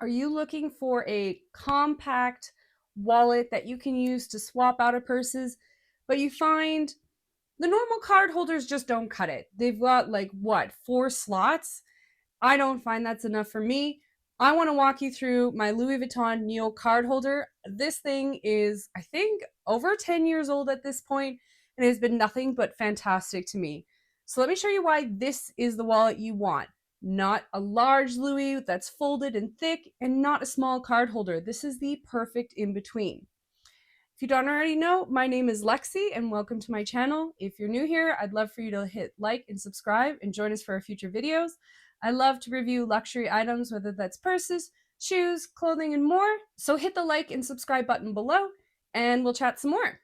Are you looking for a compact wallet that you can use to swap out of purses, but you find the normal card holders just don't cut it? They've got like what, 4 slots? I don't find that's enough for me. I want to walk you through my Louis Vuitton Neo Card Holder. This thing is, I think, over 10 years old at this point and has been nothing but fantastic to me. So let me show you why this is the wallet you want. Not a large Louis that's folded and thick, and not a small card holder. This is the perfect in between. If you don't already know, my name is Lexi and welcome to my channel. If you're new here, I'd love for you to hit like and subscribe and join us for our future videos. I love to review luxury items, whether that's purses, shoes, clothing, and more. So hit the like and subscribe button below and we'll chat some more.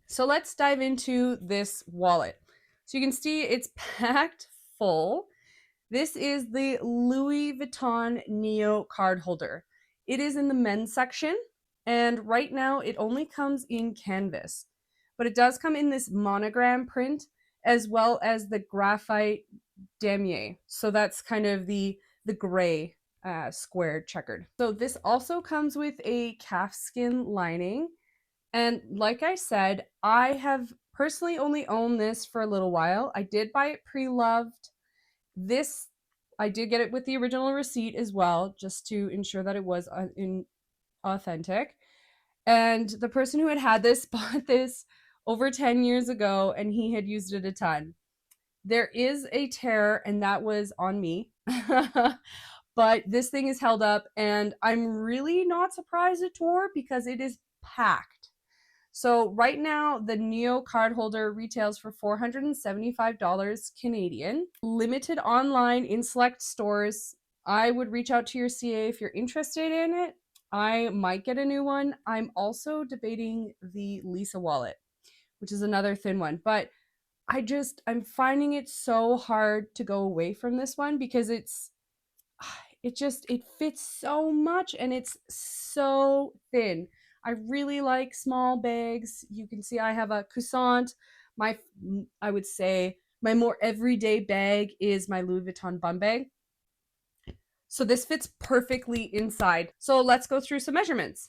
So let's dive into this wallet. So you can see it's packed full. This is the Louis Vuitton Neo Card Holder. It is in the men's section, and right now it only comes in canvas, but it does come in this monogram print as well as the graphite damier. So that's kind of the gray squared checkered. So this also comes with a calfskin lining, and like I said, I have personally only owned this for a little while. I did buy it pre-loved. This, I did get it with the original receipt as well, just to ensure that it was authentic. And the person who had this bought this over 10 years ago and he had used it a ton. There is a tear, and that was on me. But this thing is held up, and I'm really not surprised it tore because it is packed. So right now, the Neo card holder retails for $475 Canadian. Limited online in select stores. I would reach out to your CA if you're interested in it. I might get a new one. I'm also debating the Lisa wallet, which is another thin one. But I'm finding it so hard to go away from this one because it fits so much and it's so thin. I really like small bags. You can see I have a croissant. I would say my more everyday bag is my Louis Vuitton bum bag. So this fits perfectly inside. So let's go through some measurements.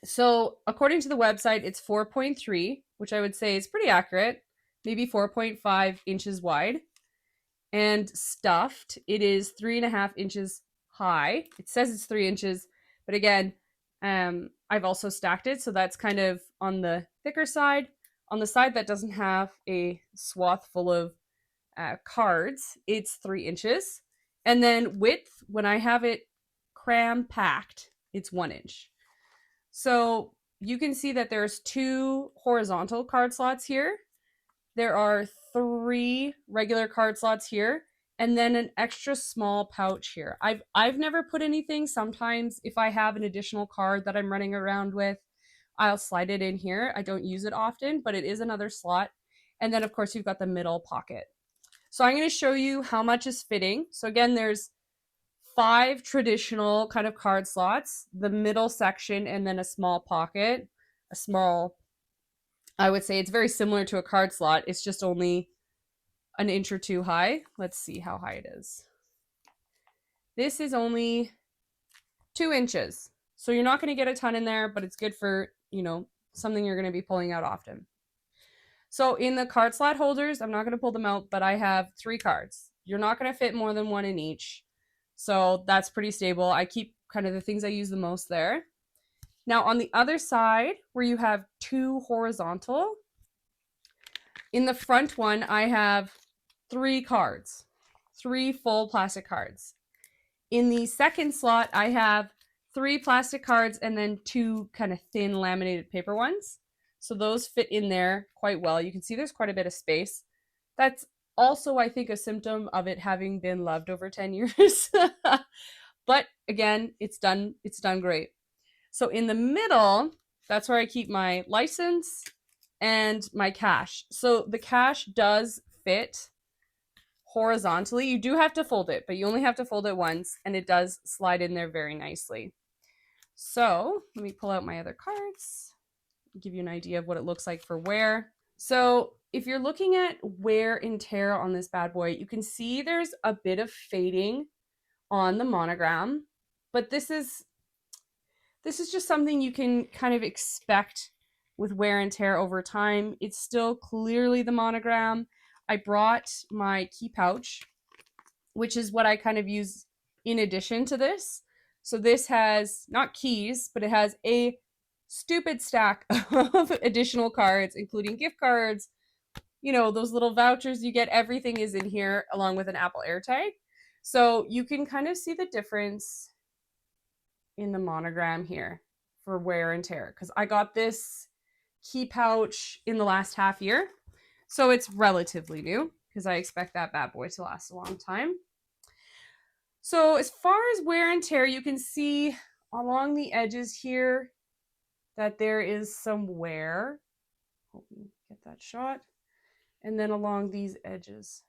So according to the website, it's 4.3, which I would say is pretty accurate, maybe 4.5 inches wide. And stuffed, it is 3.5 inches high. It says it's 3 inches, but again, I've also stacked it, so that's kind of on the thicker side. On the side that doesn't have a swath full of cards, it's 3 inches. And then width, when I have it cram packed, it's 1 inch. So you can see that there's 2 horizontal card slots here. There are 3 regular card slots here, and then an extra small pouch here. I've never put anything. Sometimes if I have an additional card that I'm running around with, I'll slide it in here. I don't use it often, but it is another slot. And then of course you've got the middle pocket. So I'm going to show you how much is fitting. So again, there's 5 traditional kind of card slots, the middle section, and then a small pocket, a small, I would say it's very similar to a card slot. It's just only an inch or 2 high. Let's see how high it is. This is only 2 inches. So you're not going to get a ton in there, but it's good for, something you're going to be pulling out often. So in the card slot holders, I'm not going to pull them out, but I have 3 cards. You're not going to fit more than 1 in each. So that's pretty stable. I keep kind of the things I use the most there. Now on the other side, where you have 2 horizontal, in the front one, I have 3 cards, 3 full plastic cards. In the second slot, I have 3 plastic cards and then 2 kind of thin laminated paper ones. So those fit in there quite well. You can see there's quite a bit of space. That's also, I think, a symptom of it having been loved over 10 years. But again, it's done great. So in the middle, that's where I keep my license and my cash. So the cash does fit horizontally. You do have to fold it, but you only have to fold it once, and it does slide in there very nicely. So let me pull out my other cards, give you an idea of what it looks like for wear. So if you're looking at wear and tear on this bad boy, you can see there's a bit of fading on the monogram. But this is just something you can kind of expect with wear and tear over time. It's still clearly the monogram. I brought my key pouch, which is what I kind of use in addition to this. So this has not keys, but it has a stupid stack of additional cards, including gift cards, you know, those little vouchers you get. Everything is in here along with an Apple AirTag. So you can kind of see the difference in the monogram here for wear and tear, because I got this key pouch in the last half year. So it's relatively new because I expect that bad boy to last a long time. So as far as wear and tear, you can see along the edges here that there is some wear. Hope you get that shot. And then along these edges,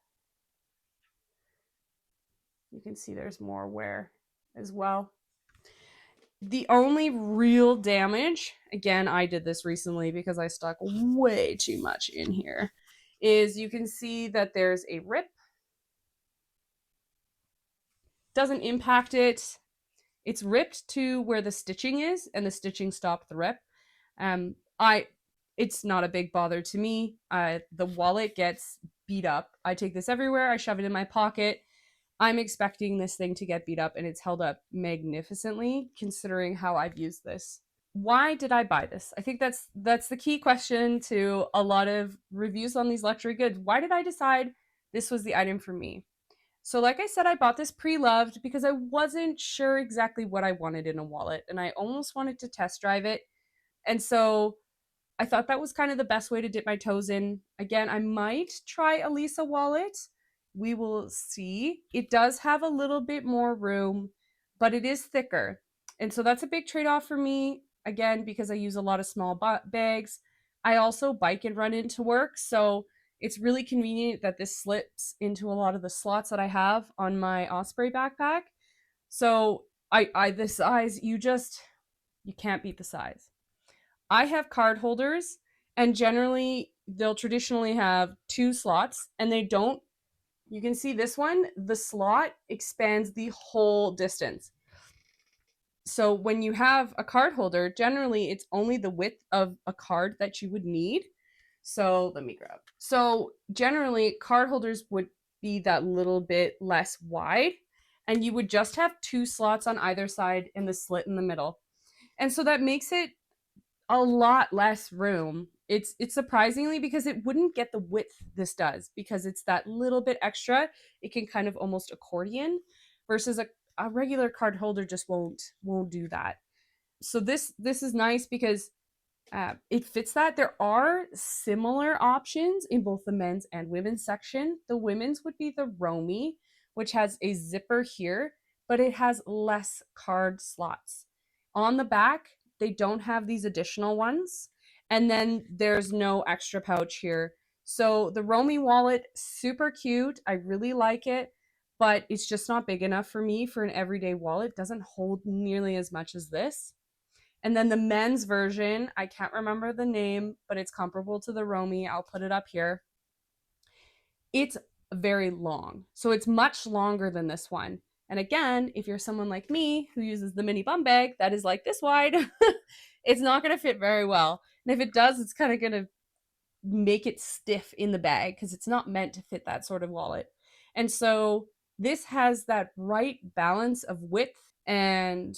you can see there's more wear as well. The only real damage, again, I did this recently because I stuck way too much in here, is you can see that there's a rip. Doesn't impact it. It's ripped to where the stitching is, and the stitching stopped the rip. It's not a big bother to me. The wallet gets beat up. I take this everywhere. I shove it in my pocket. I'm expecting this thing to get beat up, and it's held up magnificently considering how I've used this. Why did I buy this? I think that's the key question to a lot of reviews on these luxury goods. Why did I decide this was the item for me? So like I said, I bought this pre-loved because I wasn't sure exactly what I wanted in a wallet, and I almost wanted to test drive it. And so I thought that was kind of the best way to dip my toes in. Again, I might try a Lisa wallet. We will see. It does have a little bit more room, but it is thicker. And so that's a big trade-off for me, again, because I use a lot of small bags. I also bike and run into work, so it's really convenient that this slips into a lot of the slots that I have on my Osprey backpack. So the size, you can't beat the size. I have card holders, and generally they'll traditionally have 2 slots, and they don't. You can see this one, the slot expands the whole distance. So when you have a card holder, generally it's only the width of a card that you would need. So let me grab. So generally card holders would be that little bit less wide, and you would just have 2 slots on either side and the slit in the middle. And so that makes it a lot less room. It's surprisingly, because it wouldn't get the width this does, because it's that little bit extra. It can kind of almost accordion, versus a regular card holder just won't do that. So this is nice because it fits that. There are similar options in both the men's and women's section. The women's would be the Romy, which has a zipper here, but it has less card slots. On the back, they don't have these additional ones. And then there's no extra pouch here. So the Romy wallet, super cute. I really like it, but it's just not big enough for me for an everyday wallet. It doesn't hold nearly as much as this. And then the men's version, I can't remember the name, but it's comparable to the Romy. I'll put it up here. It's very long. So it's much longer than this one. And again, if you're someone like me who uses the mini bum bag that is like this wide, it's not going to fit very well. And if it does, it's kind of going to make it stiff in the bag because it's not meant to fit that sort of wallet. And so this has that right balance of width and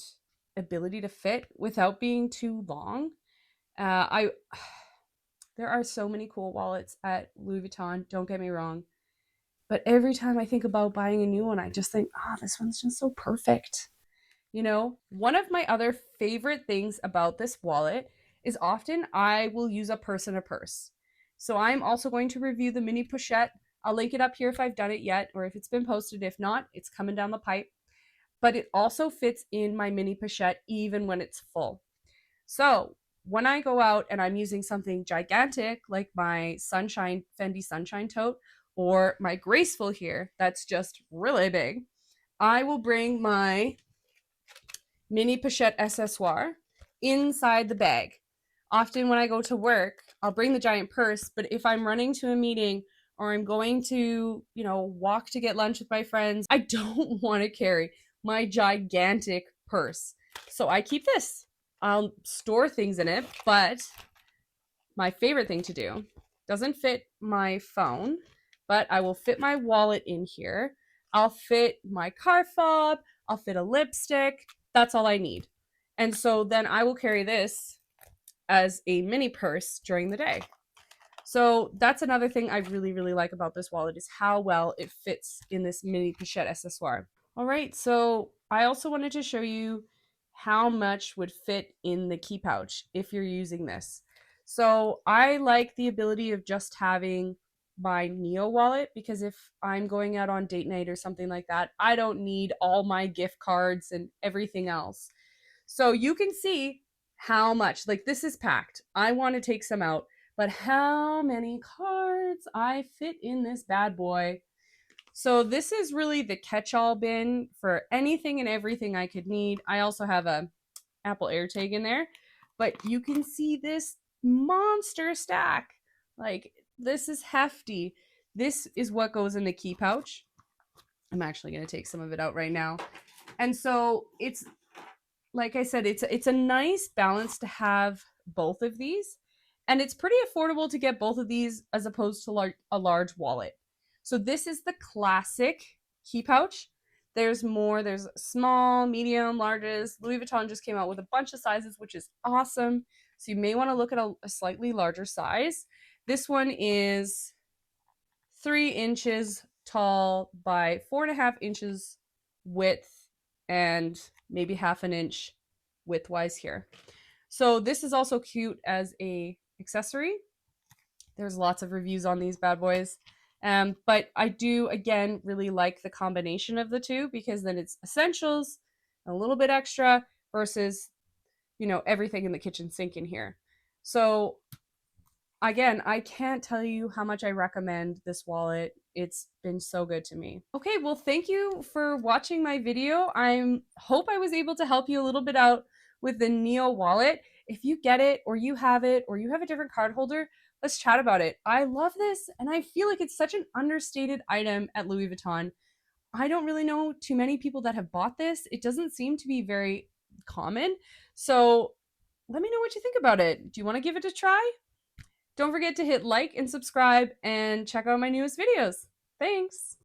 ability to fit without being too long. There are so many cool wallets at Louis Vuitton, don't get me wrong. But every time I think about buying a new one, I just think, this one's just so perfect. You know, one of my other favorite things about this wallet is often I will use a purse in a purse. So I'm also going to review the mini pochette. I'll link it up here if I've done it yet, or if it's been posted. If not, it's coming down the pipe. But it also fits in my mini pochette even when it's full. So when I go out and I'm using something gigantic like my Fendi Sunshine tote, or my Graceful here that's just really big, I will bring my mini pochette accessoire inside the bag. Often when I go to work, I'll bring the giant purse, but if I'm running to a meeting or I'm going to, walk to get lunch with my friends, I don't want to carry my gigantic purse. So I keep this. I'll store things in it, but my favorite thing to do, doesn't fit my phone, but I will fit my wallet in here. I'll fit my car fob, I'll fit a lipstick. That's all I need. And so then I will carry this as a mini purse during the day. So that's another thing I really, really like about this wallet is how well it fits in this mini pochette accessoire. All right, so I also wanted to show you how much would fit in the key pouch if you're using this. So I like the ability of just having my Neo wallet because if I'm going out on date night or something like that, I don't need all my gift cards and everything else. So you can see how much, like this is packed. I want to take some out, but how many cards I fit in this bad boy. So this is really the catch-all bin for anything and everything I could need. I also have a Apple AirTag in there, but you can see this monster stack. Like this is hefty. This is what goes in the key pouch. I'm actually going to take some of it out right now. And so it's, like I said, it's a nice balance to have both of these. And it's pretty affordable to get both of these as opposed to a large wallet. So this is the classic key pouch. There's more, there's small, medium, larges. Louis Vuitton just came out with a bunch of sizes, which is awesome. So you may want to look at a slightly larger size. This one is 3 inches tall by 4.5 inches width and maybe half an inch widthwise here. So this is also cute as a accessory. There's lots of reviews on these bad boys. But I do, again, really like the combination of the two because then it's essentials, a little bit extra versus, you know, everything in the kitchen sink in here. So again, I can't tell you how much I recommend this wallet. It's been so good to me. Okay, well, thank you for watching my video. I hope I was able to help you a little bit out with the Neo wallet. If you get it or you have a different card holder, let's chat about it. I love this and I feel like it's such an understated item at Louis Vuitton. I don't really know too many people that have bought this. It doesn't seem to be very common. So let me know what you think about it. Do you want to give it a try? Don't forget to hit like and subscribe and check out my newest videos. Thanks!